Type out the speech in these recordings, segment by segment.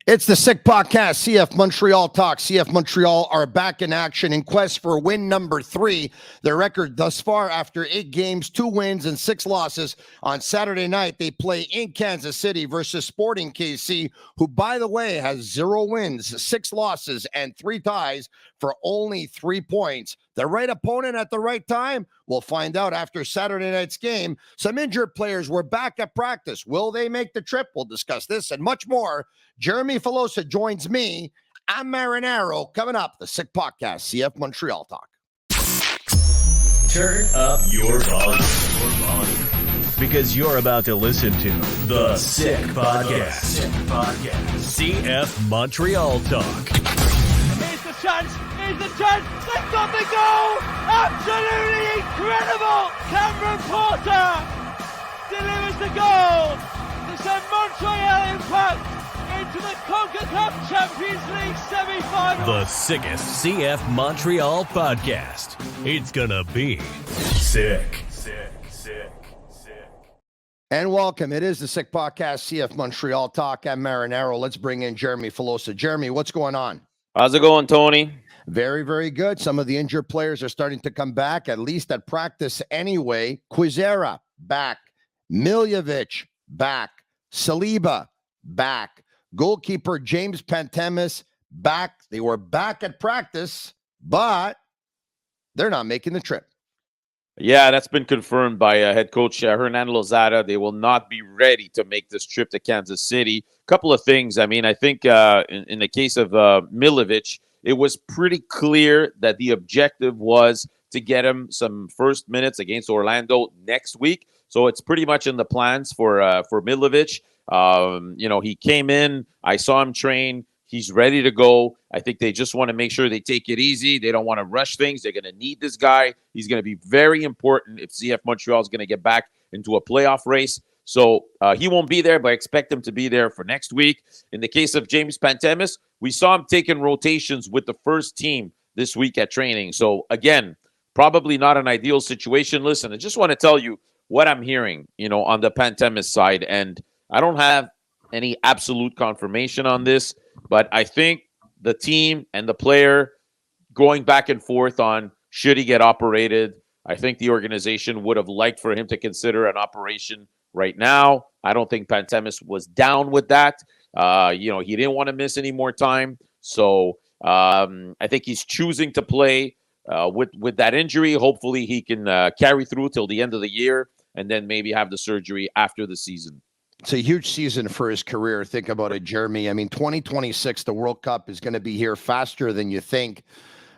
It's the Sick Podcast, CF Montreal Talk. CF Montreal are back in action in quest for win number 3. Their record thus far after 8 games, 2 wins and 6 losses. On Saturday night, they play in Kansas City versus Sporting KC, who, by the way, has 0 wins, 6 losses, and 3 ties for only 3 points. The right opponent at the right time? We'll find out after Saturday night's game. Some injured players were back at practice. Will they make the trip? We'll discuss this and much more. Jeremy Filosa joins me. I'm Marinaro. Coming up, the Sick Podcast, CF Montreal Talk. Turn up your volume. Because you're about to listen to the Sick Podcast. CF Montreal Talk. Here's the chance. They've got the goal. Absolutely incredible. Cameron Porter delivers the goal to send Montreal Impact into the CONCACAF Champions League semi-final. The sickest CF Montreal podcast. It's gonna be sick. And welcome. It is the Sick Podcast, CF Montreal Talk. I'm Marinaro. Let's bring in Jeremy Filosa. Jeremy, what's going on? How's it going, Tony? Very, very good. Some of the injured players are starting to come back, at least at practice anyway. Quizera, back. Miljevic, back. Saliba, back. Goalkeeper James Pantemis, back. They were back at practice, but they're not making the trip. Yeah, that's been confirmed by head coach Hernan Lozada. They will not be ready to make this trip to Kansas City. Couple of things. I mean, I think in the case of Miljevic, it was pretty clear that the objective was to get him some first minutes against Orlando next week. So it's pretty much in the plans for Miljevic. He came in. I saw him train. He's ready to go. I think they just want to make sure they take it easy. They don't want to rush things. They're going to need this guy. He's going to be very important if CF Montreal is going to get back into a playoff race. So he won't be there, but I expect him to be there for next week. In the case of James Pantemis, we saw him taking rotations with the first team this week at training. So, again, probably not an ideal situation. Listen, I just want to tell you what I'm hearing, on the Pantemis side. And I don't have any absolute confirmation on this, but I think the team and the player going back and forth on should he get operated. I think the organization would have liked for him to consider an operation right now. I don't think Pantemis was down with that. He didn't want to miss any more time. So I think he's choosing to play with that injury. Hopefully he can carry through till the end of the year and then maybe have the surgery after the season. It's a huge season for his career. Think about it, Jeremy. I mean, 2026, the World Cup is going to be here faster than you think.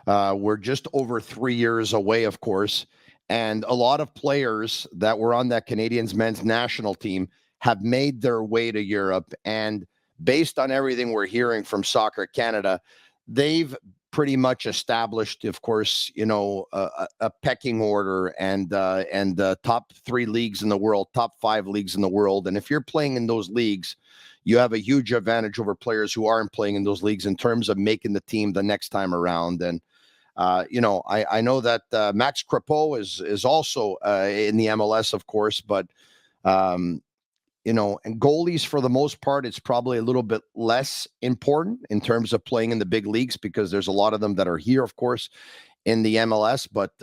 We're just over 3 years away, of course. And a lot of players that were on that Canadians men's national team have made their way to Europe. And based on everything we're hearing from Soccer Canada, they've pretty much established, of course, a pecking order and top 3 leagues in the world, top 5 leagues in the world. And if you're playing in those leagues, you have a huge advantage over players who aren't playing in those leagues in terms of making the team the next time around. And, I know that Max Crepeau is also in the MLS, of course, but, and goalies, for the most part, it's probably a little bit less important in terms of playing in the big leagues because there's a lot of them that are here, of course, in the MLS. But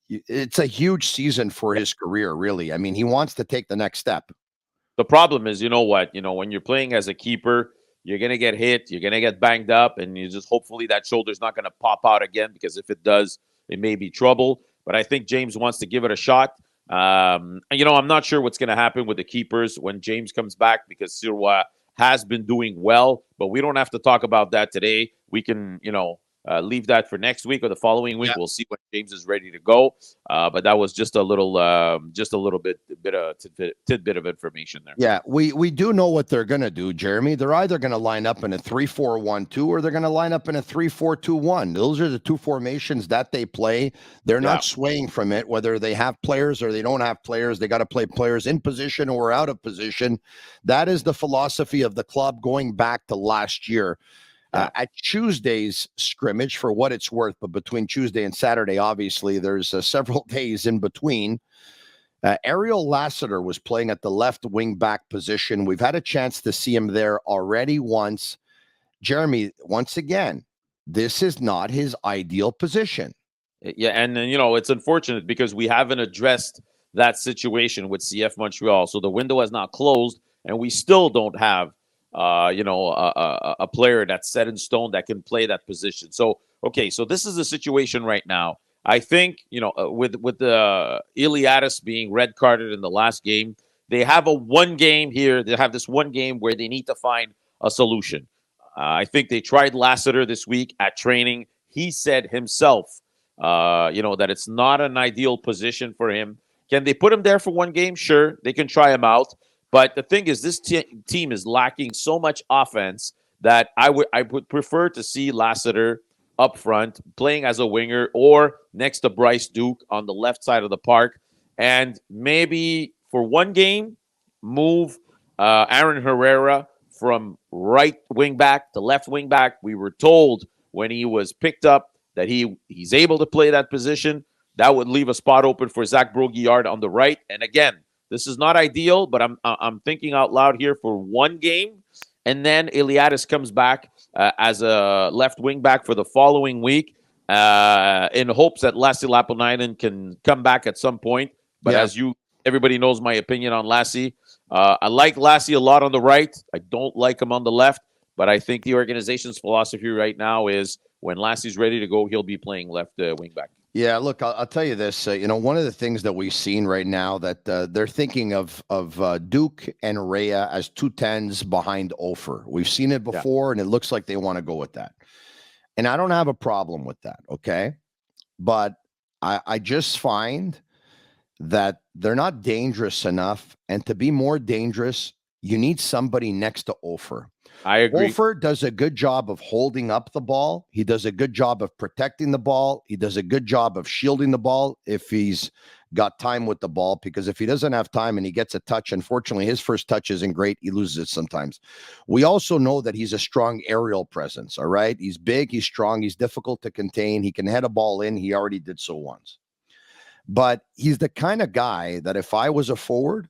it's a huge season for his career, really. I mean, he wants to take the next step. The problem is, when you're playing as a keeper, you're going to get hit, you're going to get banged up, and you just hopefully that shoulder's not going to pop out again because if it does, it may be trouble. But I think James wants to give it a shot. I'm not sure what's going to happen with the keepers when James comes back because Sirois has been doing well, but we don't have to talk about that today. We can, leave that for next week or the following week. Yeah. We'll see when James is ready to go. But that was just a little tidbit of information there. Yeah, we do know what they're going to do, Jeremy. They're either going to line up in a 3-4-1-2 or they're going to line up in a 3-4-2-1. Those are the 2 formations that they play. They're not swaying from it, whether they have players or they don't have players. They got to play players in position or out of position. That is the philosophy of the club going back to last year. At Tuesday's scrimmage, for what it's worth, but between Tuesday and Saturday, obviously, there's several days in between. Ariel Lassiter was playing at the left wing back position. We've had a chance to see him there already once. Jeremy, once again, this is not his ideal position. Yeah, and then, it's unfortunate because we haven't addressed that situation with CF Montreal. So the window has not closed, and we still don't have, a player that's set in stone that can play that position. So, okay, so this is the situation right now. I think, with the Iliadis being red carded in the last game, they have a one game here. They have this one game where they need to find a solution. I think they tried Lassiter this week at training. He said himself, that it's not an ideal position for him. Can they put him there for one game? Sure, they can try him out. But the thing is, this team is lacking so much offense that I would prefer to see Lassiter up front, playing as a winger, or next to Bryce Duke on the left side of the park, and maybe for one game, move Aaron Herrera from right wing back to left wing back. We were told when he was picked up that he's able to play that position. That would leave a spot open for Zach Brault-Guillard on the right. And again, this is not ideal, but I'm thinking out loud here for one game, and then Iliadis comes back as a left wing back for the following week, in hopes that Lassi Lappalainen can come back at some point. But as everybody knows my opinion on Lassi. I like Lassi a lot on the right. I don't like him on the left, but I think the organization's philosophy right now is when Lassi's ready to go, he'll be playing left wing back. Yeah, look, I'll tell you this. One of the things that we've seen right now that they're thinking of Duke and Rhea as 210s behind Ofer. We've seen it before, and it looks like they want to go with that. And I don't have a problem with that, okay? But I just find that they're not dangerous enough, and to be more dangerous, you need somebody next to Ofer. I agree. Ofer does a good job of holding up the ball. He does a good job of protecting the ball. He does a good job of shielding the ball if he's got time with the ball, because if he doesn't have time and he gets a touch, unfortunately, his first touch isn't great. He loses it sometimes. We also know that he's a strong aerial presence, all right? He's big, he's strong, he's difficult to contain. He can head a ball in. He already did so once. But he's the kind of guy that if I was a forward,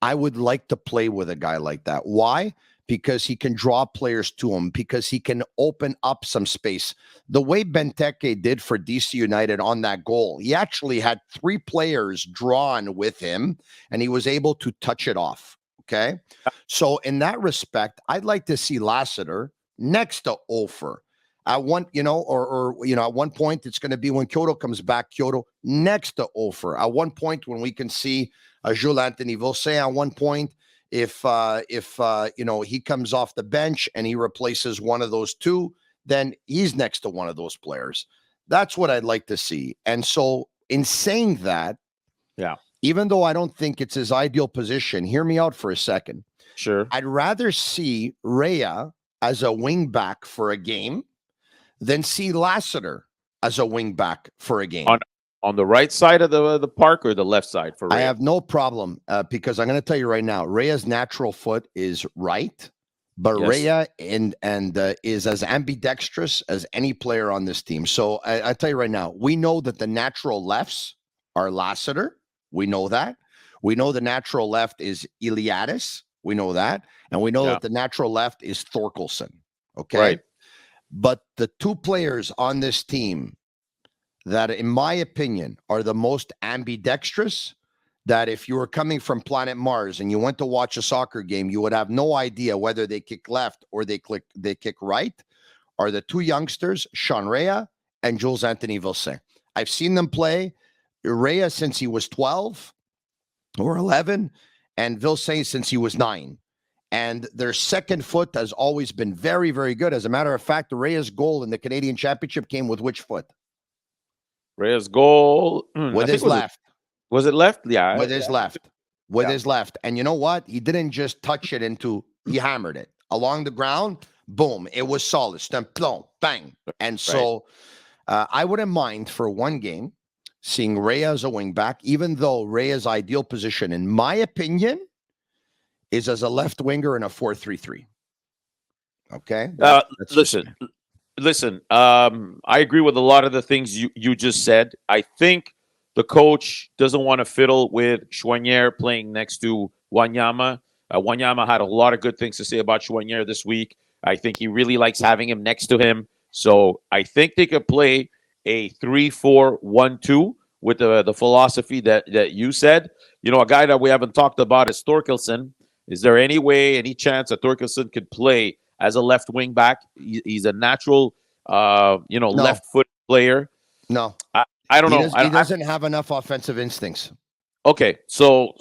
I would like to play with a guy like that. Why? Because he can draw players to him, because he can open up some space. The way Benteke did for DC United on that goal, he actually had 3 players drawn with him, and he was able to touch it off, okay? So in that respect, I'd like to see Lassiter next to Ofer. At one, at one point, it's going to be when Kyoto comes back, Kyoto next to Ofer. At one point, when we can see Jules Anthony Vilsaint, at one point, if he comes off the bench and he replaces one of those two, then he's next to one of those players. That's what I'd like to see. And so in saying that, even though I don't think it's his ideal position, hear me out for a second. Sure. I'd rather see Rhea as a wing back for a game than see Lassiter as a wing back for a game. On the right side of the park or the left side for Rhea? I have no problem because I'm going to tell you right now, Rhea's natural foot is right, but Rhea is as ambidextrous as any player on this team. So I tell you right now, we know that the natural lefts are Lassiter. We know that. We know the natural left is Iliadis. We know that. And we know that the natural left is Thorkelson. Okay. Right. But the 2 players on this team that, in my opinion, are the most ambidextrous, that if you were coming from planet Mars and you went to watch a soccer game, you would have no idea whether they kick left or they kick right, are the 2 youngsters, Sean Rhea and Jules Anthony Vilsaint. I've seen them play Rhea since he was 12 or 11, and Vilsaint since he was 9. And their second foot has always been very, very good. As a matter of fact, Rhea's goal in the Canadian Championship came with which foot? Rhea's goal with his left. Was it left? Yeah. With his left. With his left. And you know what? He didn't just touch it he hammered it along the ground. Boom. It was solid. Stump, bang. And so I wouldn't mind for one game seeing Rhea as a wing back, even though Rhea's ideal position, in my opinion, is as a left winger in a 4-3-3. Okay? Listen, I agree with a lot of the things you just said. I think the coach doesn't want to fiddle with Choinière playing next to Wanyama. Wanyama had a lot of good things to say about Choinière this week. I think he really likes having him next to him. So I think they could play a 3-4-1-2 with the philosophy that you said. You know, a guy that we haven't talked about is Torkelson. Is there any way, any chance that Torkelson could play as a left wing back? He's a natural, No. left foot player. No. I don't know. He doesn't have enough offensive instincts. Okay, so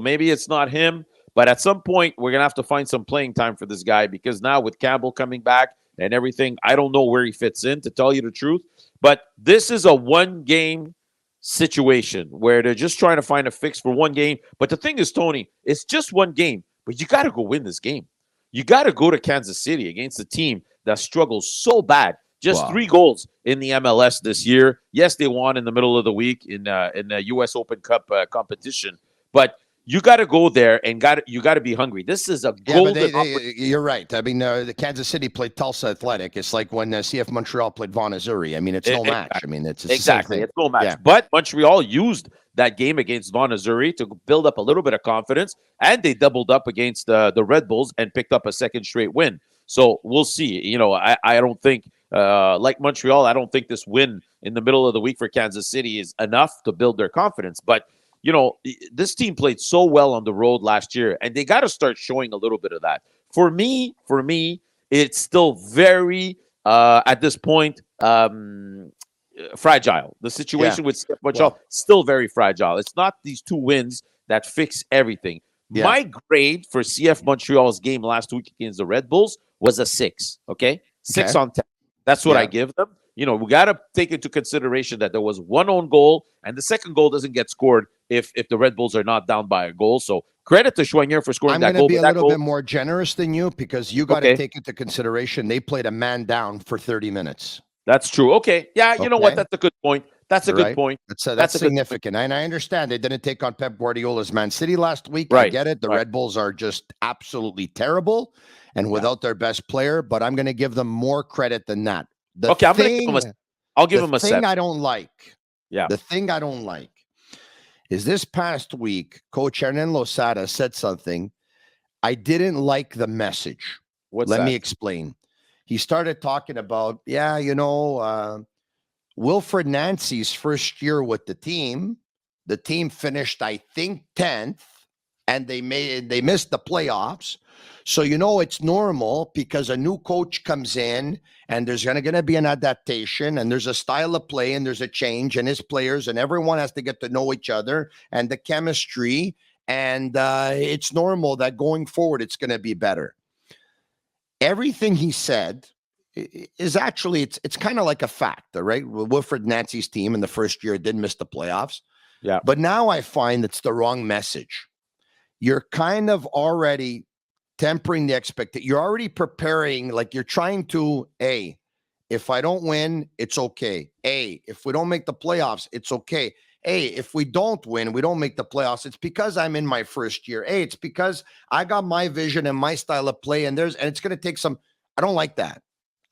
maybe it's not him, but at some point we're gonna have to find some playing time for this guy because now with Campbell coming back and everything, I don't know where he fits in, to tell you the truth. But this is a one-game situation where they're just trying to find a fix for one game. But the thing is, Tony, it's just one game, but you got to go win this game. You got to go to Kansas City against a team that struggles so bad. Just 3 goals in the MLS this year. Yes, they won in the middle of the week in the U.S. Open Cup competition, but you got to go there and you got to be hungry. This is a golden opportunity. You're right. I mean, the Kansas City played Tulsa Athletic. It's like when CF Montreal played Vaughan Azzurri. I mean, it's no match. I mean, it's exactly. It's no match. Yeah. But Montreal used that game against Vaughan Azzurri to build up a little bit of confidence, and they doubled up against the Red Bulls and picked up a second straight win. So we'll see. You know, I don't think, like Montreal, I don't think this win in the middle of the week for Kansas City is enough to build their confidence. But you know, this team played so well on the road last year, and they got to start showing a little bit of that. For me, it's still very, at this point, fragile. The situation with Montreal still very fragile. It's not these 2 wins that fix everything. Yeah. My grade for CF Montreal's game last week against the Red Bulls was a 6. Okay, 6 on 10. That's what I give them. You know, we got to take into consideration that there was 1 own goal, and the second goal doesn't get scored if the Red Bulls are not down by a goal. So credit to Choinière for scoring that goal. I'm going to be a little bit more generous than you because you got to take into consideration they played a man down for 30 minutes. That's true. Okay. Yeah, you know what? That's a good point. That's a good point. That's significant. And I understand they didn't take on Pep Guardiola's Man City last week. Right. I get it. The Red Bulls are just absolutely terrible and without their best player, but I'm going to give them more credit than that. I'll give him a 7. The thing I don't like is this past week, Coach Hernan Losada said something. I didn't like the message. Let me explain. He started talking about, Wilfred Nancy's first year with the team finished, I think, 10th, and they missed the playoffs. So, it's normal because a new coach comes in and there's going to be an adaptation and there's a style of play and there's a change and his players and everyone has to get to know each other and the chemistry. And it's normal that going forward, it's going to be better. Everything he said is actually, it's kind of like a fact, all right? Wilfred Nancy's team in the first year did miss the playoffs. Yeah. But now I find it's the wrong message. You're kind of already tempering the expectation. You're already preparing, like you're trying to, if I don't win, it's okay. If we don't make the playoffs, it's okay. If we don't win, we don't make the playoffs, it's because I'm in my first year. It's because I got my vision and my style of play, and it's going to take some. I don't like that.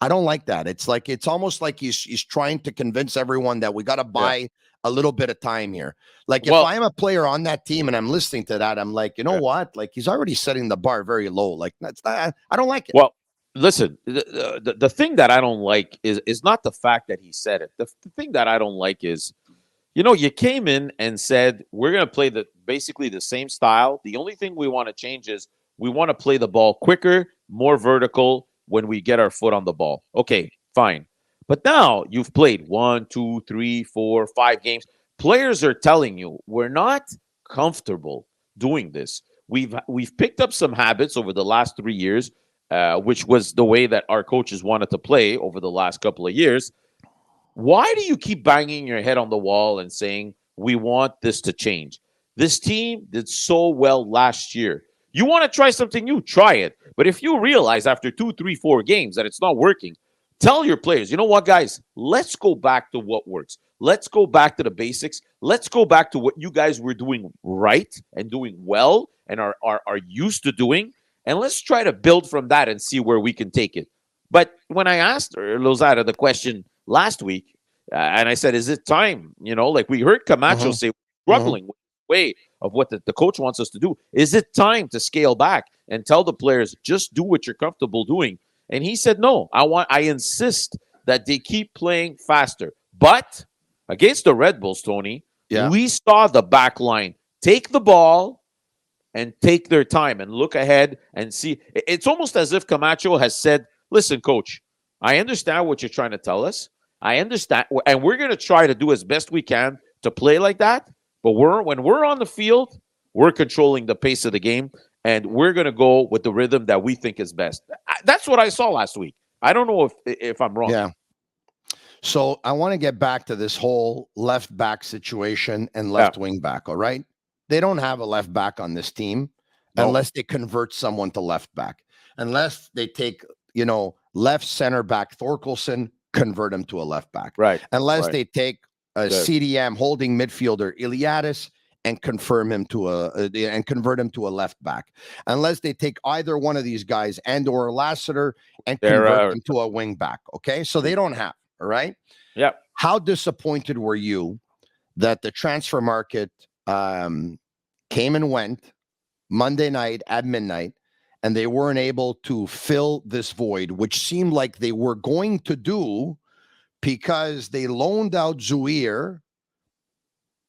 It's almost like he's trying to convince everyone that we got to buy a little bit of time here. Like if I'm a player on that team and I'm listening to that, I'm like, you know what? Like he's already setting the bar very low. Like that's not, I don't like it. Well, listen, the thing that I don't like is not the fact that he said it. The thing that I don't like is, you came in and said, we're going to play basically the same style. The only thing we want to change is we want to play the ball quicker, more vertical when we get our foot on the ball. Okay, fine. But now you've played 1, 2, 3, 4, 5 games. Players are telling you we're not comfortable doing this. We've picked up some habits over the last 3 years, which was the way that our coaches wanted to play over the last couple of years. Why do you keep banging your head on the wall and saying we want this to change? This team did so well last year. You want to try something new, try it. But if you realize after 2, 3, 4 games that it's not working, tell your players, you know what, guys, let's go back to what works. Let's go back to the basics. Let's go back to what you guys were doing right and doing well and are used to doing. And let's try to build from that and see where we can take it. But when I asked Lozada the question last week, and I said, is it time? Like we heard Camacho say, struggling with the way of what the coach wants us to do. Is it time to scale back and tell the players, just do what you're comfortable doing? And he said, no, I insist that they keep playing faster. But against the Red Bulls, Tony, we saw the back line take the ball and take their time and look ahead and see. It's almost as if Camacho has said, listen, coach, I understand what you're trying to tell us. I understand. And we're going to try to do as best we can to play like that. But when we're on the field, we're controlling the pace of the game. And we're going to go with the rhythm that we think is best. That's what I saw last week. I don't know if I'm wrong. Yeah. So I want to get back to this whole left back situation and left wing back. All right. They don't have a left back on this team unless they convert someone to left back, unless they take, left center back Thorkelson, convert him to a left back. Right. Unless they take a CDM holding midfielder Iliadis and convert him to a left back. Unless they take either one of these guys and or Lassiter and convert him to a wing back. Okay. So they don't have. All right. Yeah. How disappointed were you that the transfer market came and went Monday night at midnight, and they weren't able to fill this void, which seemed like they were going to do because they loaned out Zuir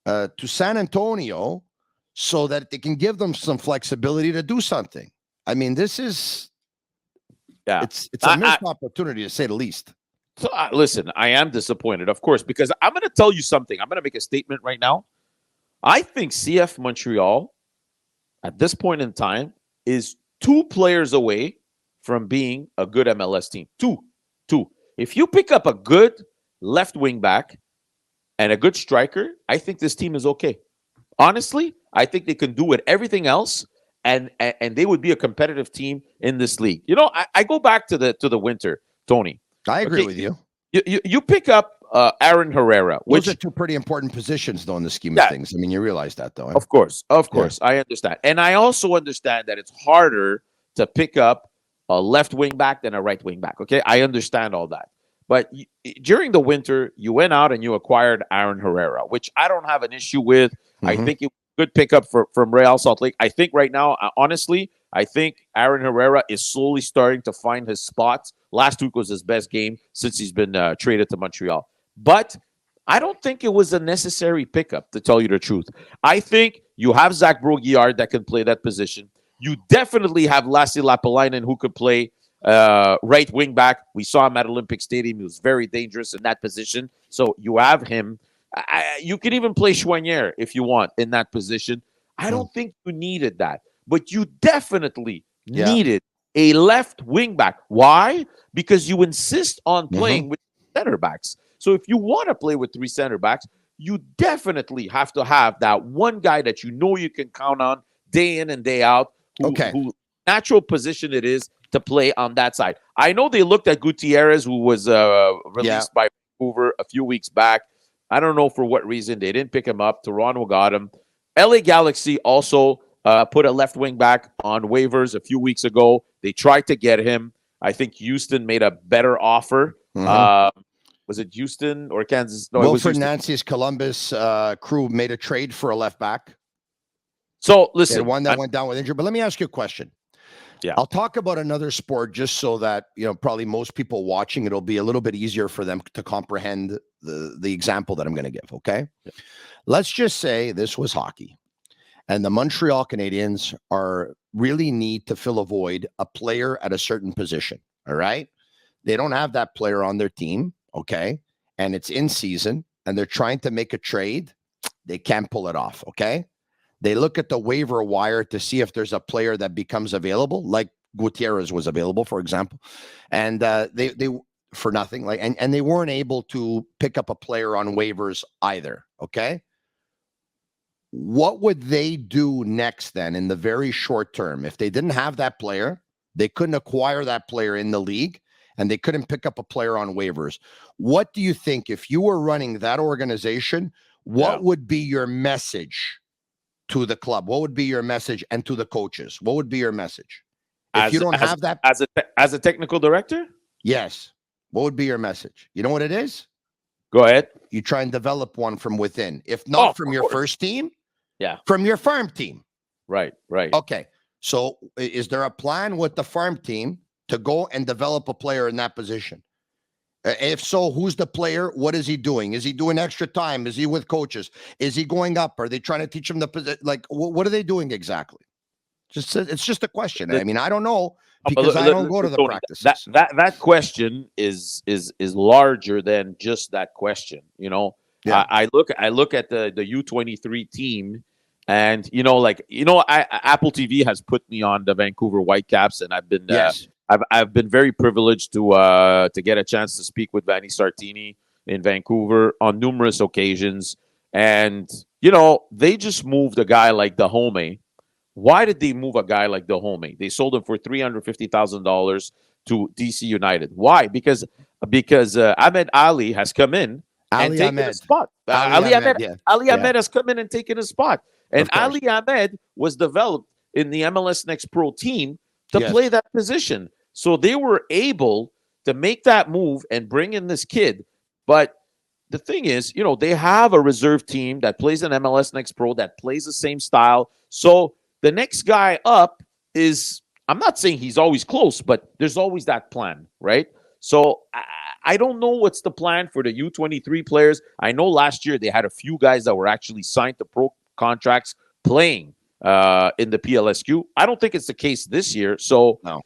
to San Antonio so that they can give them some flexibility to do something. I mean, this is it's a missed opportunity, to say the least. So listen, I am disappointed, of course, because I'm going to tell you something. I'm going to make a statement right now. I think CF Montreal, at this point in time, is 2 players away from being a good MLS team. Two. If you pick up a good left wing back and a good striker, I think this team is okay. Honestly, I think they can do with everything else, and they would be a competitive team in this league. I go back to the winter, Tony. I agree with you. You pick up Aaron Herrera, which those are 2 pretty important positions, though, in the scheme of things. I mean, you realize that, though. Of course, I understand, and I also understand that it's harder to pick up a left wing back than a right wing back. Okay, I understand all that, but during the winter, you went out and you acquired Aaron Herrera, which I don't have an issue with. Mm-hmm. I think it was a good pickup from Real Salt Lake. I think right now, honestly, I think Aaron Herrera is slowly starting to find his spot. Last week was his best game since he's been traded to Montreal. But I don't think it was a necessary pickup, to tell you the truth. I think you have Zach Brault-Guillard that can play that position. You definitely have Lassi Lapalainen who could play right wing back. We saw him at Olympic Stadium. He was very dangerous in that position. So you have him. You could even play Chouanier if you want in that position. I don't think you needed that. But you definitely needed a left wing back. Why? Because you insist on playing with center backs. So if you want to play with 3 center backs, you definitely have to have that one guy that you know you can count on day in and day out, who natural position it is to play on that side. I know they looked at Gutierrez, who was released by Vancouver a few weeks back. I don't know for what reason. They didn't pick him up. Toronto got him. LA Galaxy also put a left wing back on waivers a few weeks ago. They tried to get him. I think Houston made a better offer. Was it Houston or Kansas? No, Wilfred Nancy's Columbus crew made a trade for a left back. So listen, one that went down with injury. But let me ask you a question. Yeah, I'll talk about another sport just so that probably most people watching, it'll be a little bit easier for them to comprehend the example that I'm going to give. Okay, let's just say this was hockey, and the Montreal Canadiens really need to fill a void, a player at a certain position. All right, they don't have that player on their team. Okay. And it's in season and they're trying to make a trade. They can't pull it off. Okay. They look at the waiver wire to see if there's a player that becomes available, like Gutierrez was available, for example. And they for nothing, and they weren't able to pick up a player on waivers either. Okay. What would they do next then in the very short term? If they didn't have that player, they couldn't acquire that player in the league, and they couldn't pick up a player on waivers. What do you think, if you were running that organization, what would be your message to the club? What would be your message, and to the coaches? What would be your message? If you don't have that as a technical director? Yes. What would be your message? You know what it is? Go ahead. You try and develop one from within. If not from your first team, from your farm team. Right. Okay. So is there a plan with the farm team to go and develop a player in that position? If so, who's the player? What is he doing? Is he doing extra time? Is he with coaches? Is he going up? Are they trying to teach him the position? Like, what are they doing exactly? It's just a question. I mean, I don't know because I don't go to the Tony, practices. that question is larger than just that question. You know, Yeah. I look at the U23 team, and Apple TV has put me on the Vancouver Whitecaps, and I've been Yes. I've been very privileged to get a chance to speak with Vanni Sartini in Vancouver on numerous occasions, and they just moved a guy like Dahomey. Why did they move a guy like Dahomey? They sold him for $350,000 to DC United. Why? Because Ahmed Ali has come in and taken his spot. Ali Ahmed has come in and taken his spot. And Ali Ahmed was developed in the MLS Next Pro team to play that position. So they were able to make that move and bring in this kid. But the thing is, they have a reserve team that plays in MLS Next Pro that plays the same style. So the next guy up is, I'm not saying he's always close, but there's always that plan, right? So I don't know what's the plan for the U23 players. I know last year they had a few guys that were actually signed to pro contracts playing in the PLSQ. I don't think it's the case this year. So no.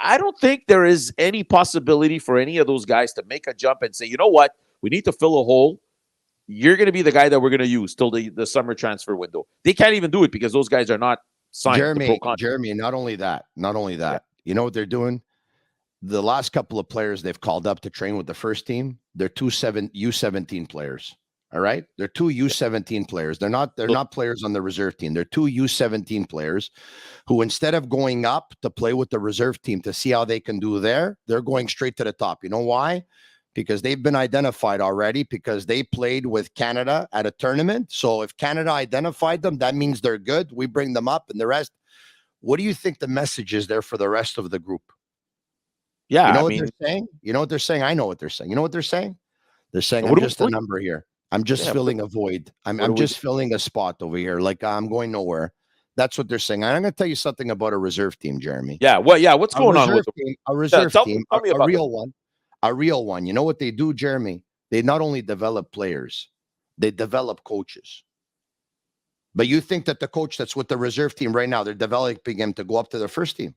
I don't think there is any possibility for any of those guys to make a jump and say, you know what, we need to fill a hole. You're going to be the guy that we're going to use till the summer transfer window. They can't even do it because those guys are not signed to pro contract. Jeremy, not only that. You know what they're doing? The last couple of players they've called up to train with the first team, they're U17 players. All right, they're two U17 players. They're not players on the reserve team. They're two U17 players who, instead of going up to play with the reserve team to see how they can do there, they're going straight to the top. You know why? Because they've been identified already because they played with Canada at a tournament. So if Canada identified them, that means they're good. We bring them up and the rest. What do you think the message is there for the rest of the group? Yeah, you know what they're saying? You know what they're saying? I know what they're saying. You know what they're saying? They're saying, I'm just a number here. I'm just filling a void. I'm just filling a spot over here. Like I'm going nowhere. That's what they're saying. I'm going to tell you something about a reserve team, Jeremy. Yeah. Well, yeah. What's going on with a reserve team? A real one. A real one. You know what they do, Jeremy? They not only develop players, they develop coaches. But you think that the coach that's with the reserve team right now, they're developing him to go up to the first team.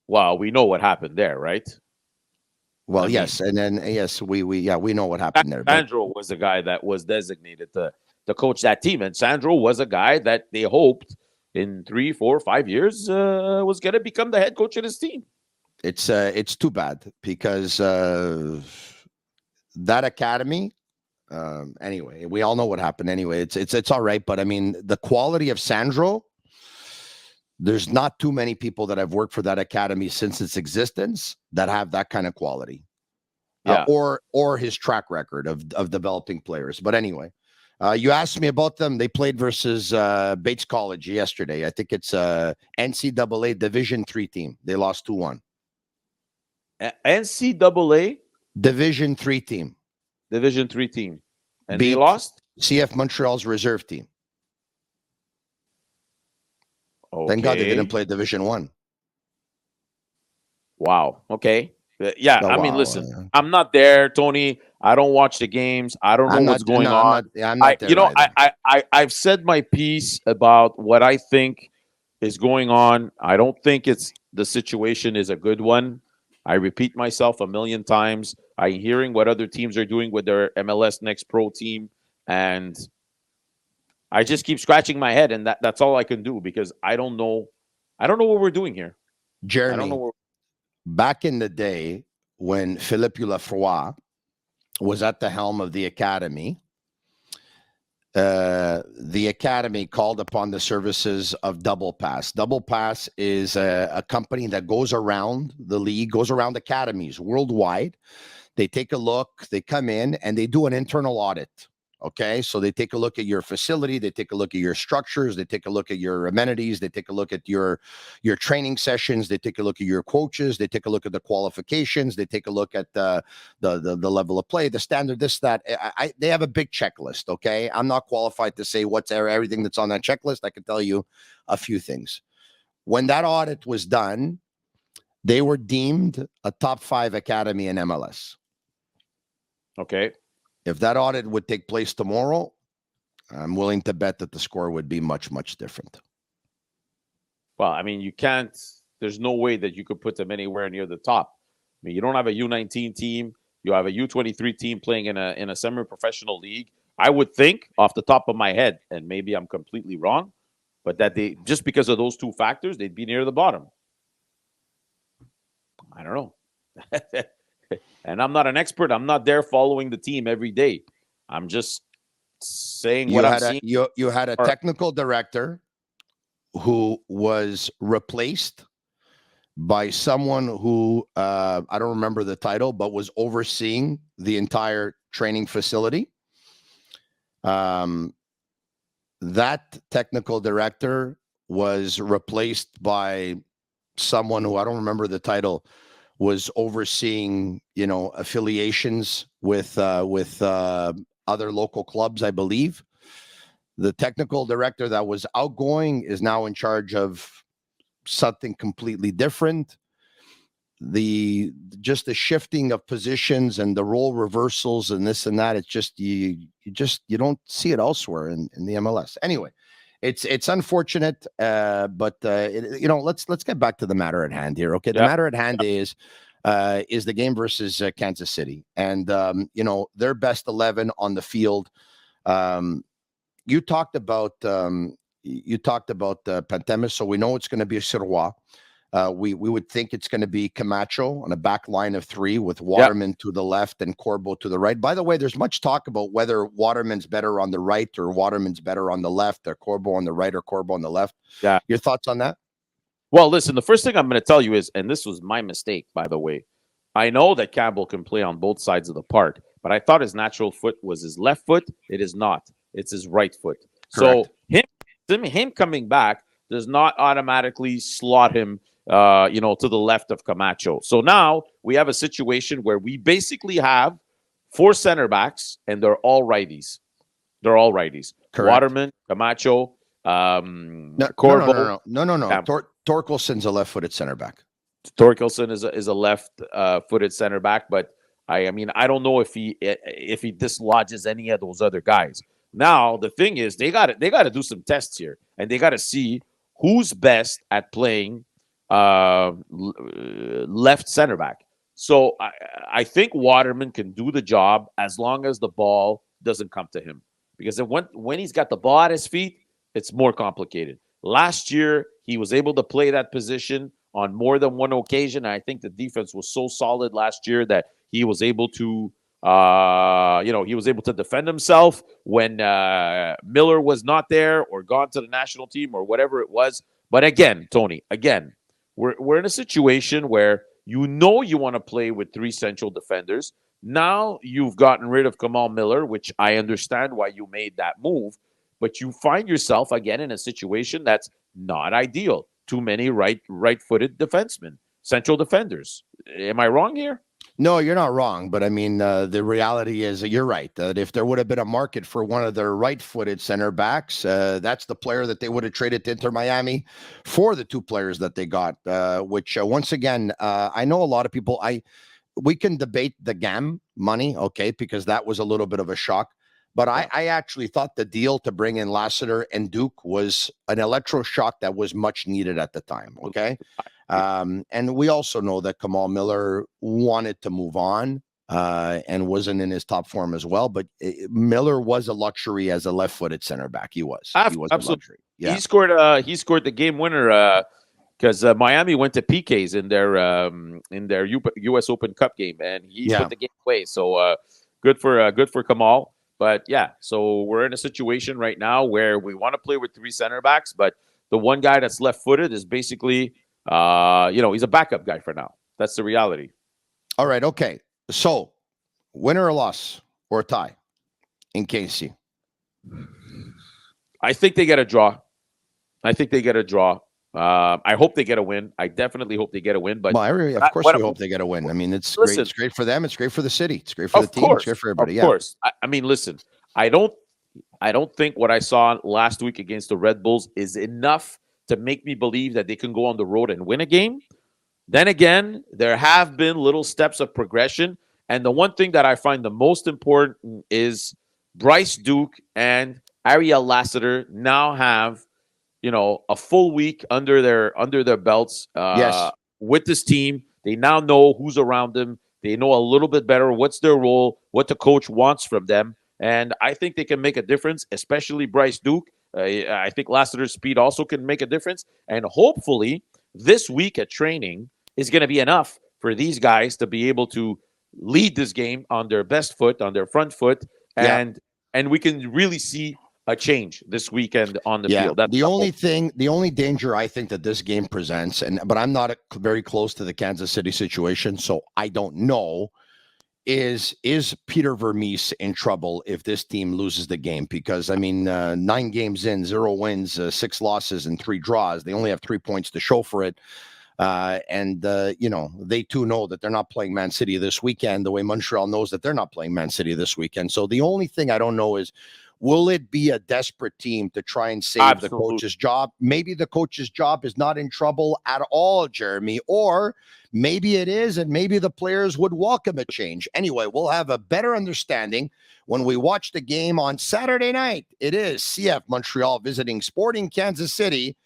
Well, we know what happened there, right? Well, yes, and then we know what happened there. Sandro was the guy that was designated to coach that team, and Sandro was a guy that they hoped in 3, 4, 5 years was going to become the head coach of his team. It's too bad because that academy. Anyway, we all know what happened. Anyway, it's all right, but I mean the quality of Sandro. There's not too many people that have worked for that academy since its existence that have that kind of quality, or his track record of developing players. But anyway, you asked me about them. They played versus Bates College yesterday. I think it's NCAA Division III team. They lost 2-1. NCAA Division III team. Division III team, and they lost. CF Montreal's reserve team. Okay. Thank God they didn't play Division I. Wow. Okay. Yeah. I mean, listen, I'm not there, Tony. I don't watch the games. I don't know what's going on. I'm not there I've said my piece about what I think is going on. I don't think the situation is a good one. I repeat myself a million times. I'm hearing what other teams are doing with their MLS Next Pro team, and I just keep scratching my head, and that's all I can do because I don't know what we're doing here. Jeremy, I don't know back in the day when Philippe Lafroy was at the helm of the academy, the academy called upon the services of Double Pass. Double Pass is a company that goes around the league, goes around academies worldwide. They take a look, they come in, and they do an internal audit. Okay, so they take a look at your facility, they take a look at your structures, they take a look at your amenities, they take a look at your training sessions, they take a look at your coaches, they take a look at the qualifications, they take a look at the level of play, the standard, this, that. They have a big checklist. Okay, I'm not qualified to say what's everything that's on that checklist. I can tell you a few things. When that audit was done, They were deemed a top 5 academy in MLS. Okay. If that audit would take place tomorrow, I'm willing to bet that the score would be much, much different. Well, I mean, you can't. There's no way that you could put them anywhere near the top. I mean, you don't have a U19 team. You have a U23 team playing in a semi-professional league. I would think, off the top of my head, and maybe I'm completely wrong, but that they just because of those two factors, they'd be near the bottom. I don't know. And I'm not an expert. I'm not there following the team every day. I'm just saying what I'm seeing. You had a technical director who was replaced by someone who I don't remember the title, but was overseeing the entire training facility. That technical director was replaced by someone who I don't remember the title, was overseeing, affiliations with other local clubs, I believe. The technical director that was outgoing is now in charge of something completely different. The shifting of positions and the role reversals and this and that, it's just you don't see it elsewhere in the MLS. Anyway, it's unfortunate, but let's get back to the matter at hand here. Okay, the matter at hand is the game versus Kansas City, and their best 11 on the field. You talked about Pantemis, so we know it's going to be a Sirois. We would think it's going to be Camacho on a back line of 3 with Waterman to the left and Corbo to the right. By the way, there's much talk about whether Waterman's better on the right or Waterman's better on the left, or Corbo on the right or Corbo on the left. Yeah. Your thoughts on that? Well, listen, the first thing I'm going to tell you is, and this was my mistake, by the way, I know that Campbell can play on both sides of the park, but I thought his natural foot was his left foot. It is not. It's his right foot. Correct. So him coming back does not automatically slot him to the left of Camacho. So now we have a situation where we basically have 4 center backs, and they're all righties. Correct. Waterman, Camacho, Corbo. No. Torkelson's a left-footed center back. Torkelson is a left-footed center back, but I don't know if he dislodges any of those other guys. Now the thing is, they got to do some tests here, and they got to see who's best at playing left center back. So I think Waterman can do the job as long as the ball doesn't come to him, because when he's got the ball at his feet, it's more complicated. Last year, he was able to play that position on more than one occasion. I think the defense was so solid last year that he was able to defend himself when Miller was not there or gone to the national team or whatever it was. But again, Tony, we're in a situation where you want to play with 3 central defenders. Now you've gotten rid of Kamal Miller, which I understand why you made that move, but you find yourself again in a situation that's not ideal. Too many right-footed defensemen, central defenders. Am I wrong here? No, you're not wrong. But I mean, the reality is that you're right. That if there would have been a market for one of their right-footed center backs, that's the player that they would have traded to Inter Miami for the 2 players that they got, which once again, I know a lot of people, we can debate the GAM money, okay, because that was a little bit of a shock. But I actually thought the deal to bring in Lassiter and Duke was an electroshock that was much needed at the time, okay? And we also know that Kamal Miller wanted to move on and wasn't in his top form as well. But Miller was a luxury as a left-footed center back. He was absolutely a luxury. Yeah. He scored the game winner because Miami went to PKs in their U.S. Open Cup game, and he put the game away. So good for Kamal. But yeah, so we're in a situation right now where we want to play with 3 center backs, but the one guy that's left-footed is basically, he's a backup guy for now. That's the reality. All right, okay. So, win or loss or tie in KC? I think they get a draw. I hope they get a win. I definitely hope they get a win. But of course, we hope they get a win. I mean, it's great. It's great for them. It's great for the city. It's great for the team. It's great for everybody. Of course. I mean, listen. I don't think what I saw last week against the Red Bulls is enough to make me believe that they can go on the road and win a game. Then again, there have been little steps of progression. And the one thing that I find the most important is Bryce Duke and Ariel Lassiter now have, a full week under their belts Yes. with this team. They now know who's around them. They know a little bit better what's their role, what the coach wants from them. And I think they can make a difference, especially Bryce Duke. I think Lassiter's speed also can make a difference. And hopefully this week at training is going to be enough for these guys to be able to lead this game on their best foot, on their front foot. And we can really see a change this weekend on the field. That's the only danger I think that this game presents, but I'm not very close to the Kansas City situation, so I don't know, is Peter Vermees in trouble if this team loses the game? Because, 9 games in, 0 wins, 6 losses, and 3 draws. They only have 3 points to show for it. They too know that they're not playing Man City this weekend, the way Montreal knows that they're not playing Man City this weekend. So the only thing I don't know is, will it be a desperate team to try and save the coach's job? Maybe the coach's job is not in trouble at all, Jeremy, or maybe it is, and maybe the players would welcome a change. Anyway, we'll have a better understanding when we watch the game on Saturday night. It is CF Montreal visiting Sporting Kansas City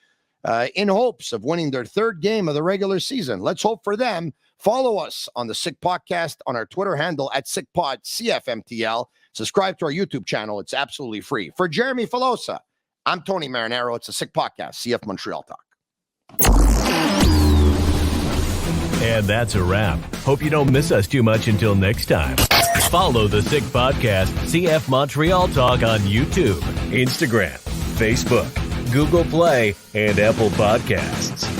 in hopes of winning their 3rd game of the regular season. Let's hope for them. Follow us on the Sick Podcast on our Twitter handle at SickPodCFMTL. Subscribe to our YouTube channel. It's absolutely free. For Jeremy Filosa, I'm Tony Marinaro. It's a Sick Podcast, CF Montreal Talk. And that's a wrap. Hope you don't miss us too much until next time. Follow the Sick Podcast, CF Montreal Talk on YouTube, Instagram, Facebook, Google Play, and Apple Podcasts.